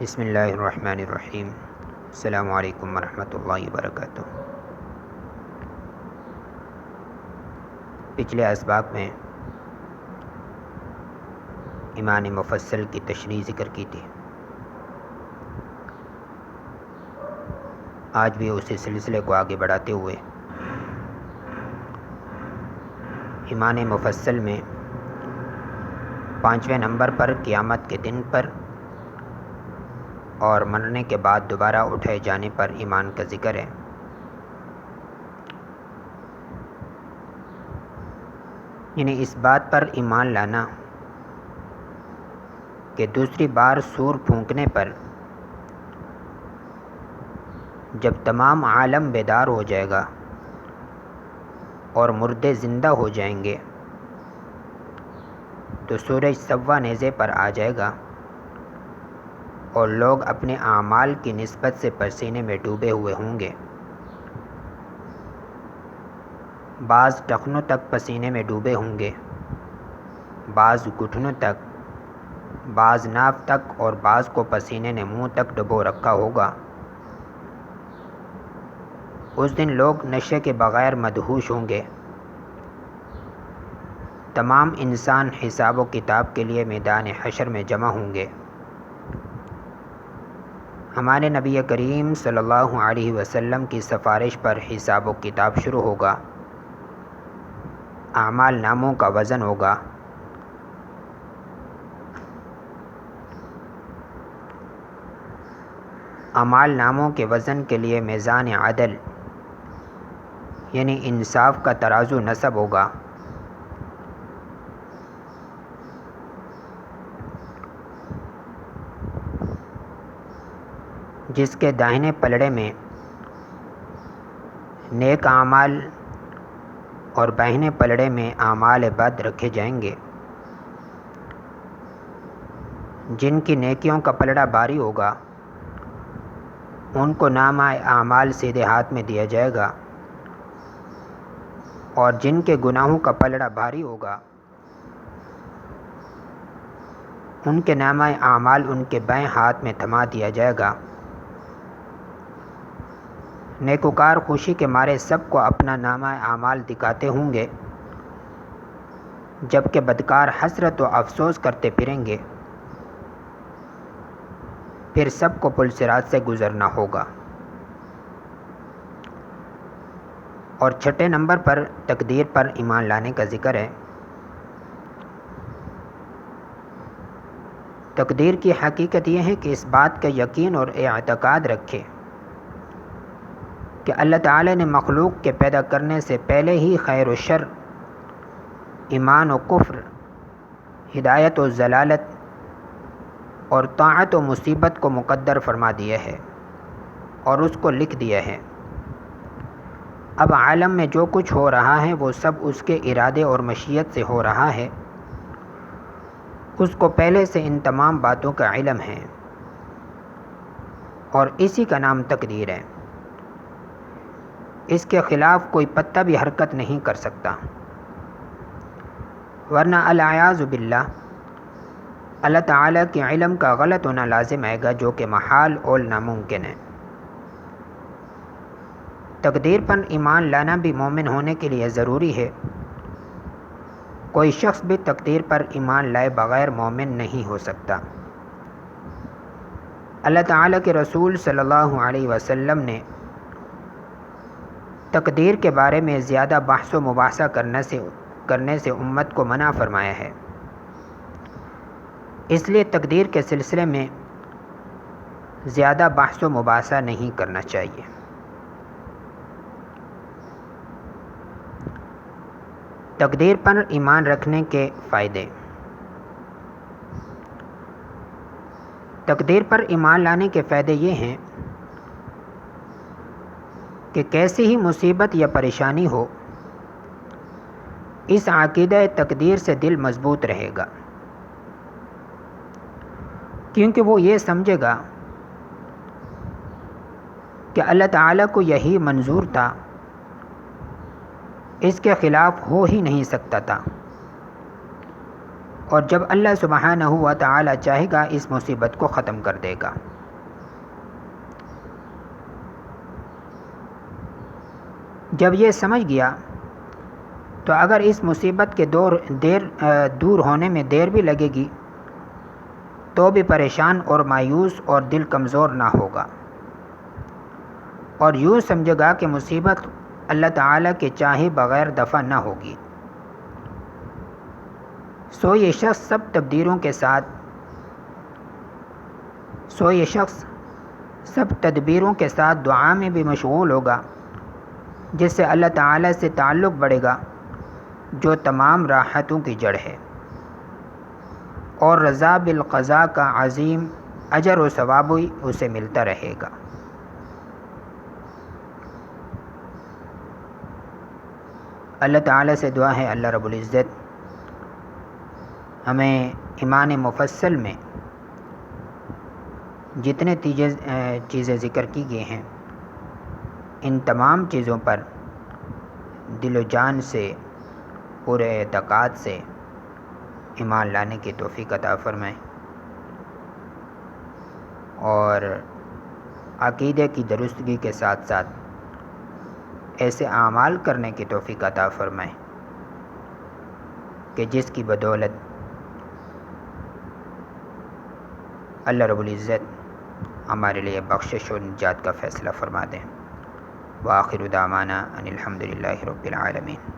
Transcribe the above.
بسم اللہ الرحمن الرحیم۔ السلام علیکم ورحمۃ اللہ وبرکاتہ۔ پچھلے اسباق میں ایمان مفصل کی تشریح ذکر کی تھی۔ آج بھی اسی سلسلے کو آگے بڑھاتے ہوئے ایمان مفصل میں 5ویں نمبر پر قیامت کے دن پر اور مرنے کے بعد دوبارہ اٹھائے جانے پر ایمان کا ذکر ہے۔ یعنی اس بات پر ایمان لانا کہ دوسری بار سور پھونکنے پر جب تمام عالم بیدار ہو جائے گا اور مردے زندہ ہو جائیں گے تو سورج سوا نیزے پر آ جائے گا اور لوگ اپنے اعمال کی نسبت سے پسینے میں ڈوبے ہوئے ہوں گے۔ بعض ٹخنوں تک پسینے میں ڈوبے ہوں گے، بعض گھٹنوں تک، بعض ناف تک اور بعض کو پسینے نے منہ تک ڈبو رکھا ہوگا۔ اس دن لوگ نشے کے بغیر مدہوش ہوں گے۔ تمام انسان حساب و کتاب کے لیے میدان حشر میں جمع ہوں گے۔ ہمارے نبی کریم صلی اللہ علیہ وسلم کی سفارش پر حساب و کتاب شروع ہوگا۔ اعمال ناموں کا وزن ہوگا۔ اعمال ناموں کے وزن کے لیے میزان عدل یعنی انصاف کا ترازو نصب ہوگا۔ جس کے داہنے پلڑے میں نیک اعمال اور بائیں پلڑے میں اعمال بد رکھے جائیں گے۔ جن کی نیکیوں کا پلڑا بھاری ہوگا ان کو نامہ اعمال سیدھے ہاتھ میں دیا جائے گا، اور جن کے گناہوں کا پلڑا بھاری ہوگا ان کے نامہ اعمال ان کے بائیں ہاتھ میں تھما دیا جائے گا۔ نیکوکار خوشی کے مارے سب کو اپنا نامہ اعمال دکھاتے ہوں گے، جبکہ بدکار حسرت و افسوس کرتے پھریں گے۔ پھر سب کو پل صراط سے گزرنا ہوگا۔ اور 6 نمبر پر تقدیر پر ایمان لانے کا ذکر ہے۔ تقدیر کی حقیقت یہ ہے کہ اس بات کا یقین اور اعتقاد رکھے کہ اللہ تعالی نے مخلوق کے پیدا کرنے سے پہلے ہی خیر و شر، ایمان و کفر، ہدایت و ضلالت اور طاعت و مصیبت کو مقدر فرما دیا ہے اور اس کو لکھ دیا ہے۔ اب عالم میں جو کچھ ہو رہا ہے وہ سب اس کے ارادے اور مشیت سے ہو رہا ہے۔ اس کو پہلے سے ان تمام باتوں کا علم ہے اور اسی کا نام تقدیر ہے۔ اس کے خلاف کوئی پتہ بھی حرکت نہیں کر سکتا، ورنہ العیاذ باللہ اللہ تعالیٰ کے علم کا غلط ہونا لازم آئے گا، جو کہ محال اور ناممکن ہے۔ تقدیر پر ایمان لانا بھی مومن ہونے کے لیے ضروری ہے۔ کوئی شخص بھی تقدیر پر ایمان لائے بغیر مومن نہیں ہو سکتا۔ اللہ تعالیٰ کے رسول صلی اللہ علیہ وسلم نے تقدیر کے بارے میں زیادہ بحث و مباحثہ کرنے سے امت کو منع فرمایا ہے۔ اس لیے تقدیر کے سلسلے میں زیادہ بحث و مباحثہ نہیں کرنا چاہیے۔ تقدیر پر ایمان رکھنے کے فائدے۔ تقدیر پر ایمان لانے کے فائدے یہ ہیں کہ کیسی ہی مصیبت یا پریشانی ہو، اس عقیدہ تقدیر سے دل مضبوط رہے گا، کیونکہ وہ یہ سمجھے گا کہ اللہ تعالیٰ کو یہی منظور تھا، اس کے خلاف ہو ہی نہیں سکتا تھا، اور جب اللہ سبحانہ و تعالی چاہے گا اس مصیبت کو ختم کر دے گا۔ جب یہ سمجھ گیا تو اگر اس مصیبت کے دور ہونے میں دیر بھی لگے گی تو بھی پریشان اور مایوس اور دل کمزور نہ ہوگا، اور یوں سمجھے گا کہ مصیبت اللہ تعالیٰ کے چاہے بغیر دفع نہ ہوگی۔ سو یہ شخص سب تدبیروں کے ساتھ دعا میں بھی مشغول ہوگا، جس سے اللہ تعالیٰ سے تعلق بڑھے گا جو تمام راحتوں کی جڑ ہے، اور رضا بالقضاء کا عظیم اجر و ثواب اسے ملتا رہے گا۔ اللہ تعالیٰ سے دعا ہے اللہ رب العزت ہمیں ایمان مفصل میں جتنے چیزیں ذکر کی گئی ہیں ان تمام چیزوں پر دل و جان سے پورے اعتقاد سے ایمان لانے کی توفیق عطا فرمائے، اور عقیدے کی درستگی کے ساتھ ساتھ ایسے اعمال کرنے کی توفیق عطا فرمائے کہ جس کی بدولت اللہ رب العزت ہمارے لیے بخشش و نجات کا فیصلہ فرما دیں۔ وآخر دعوانا ان الحمد للہ رب العالمین۔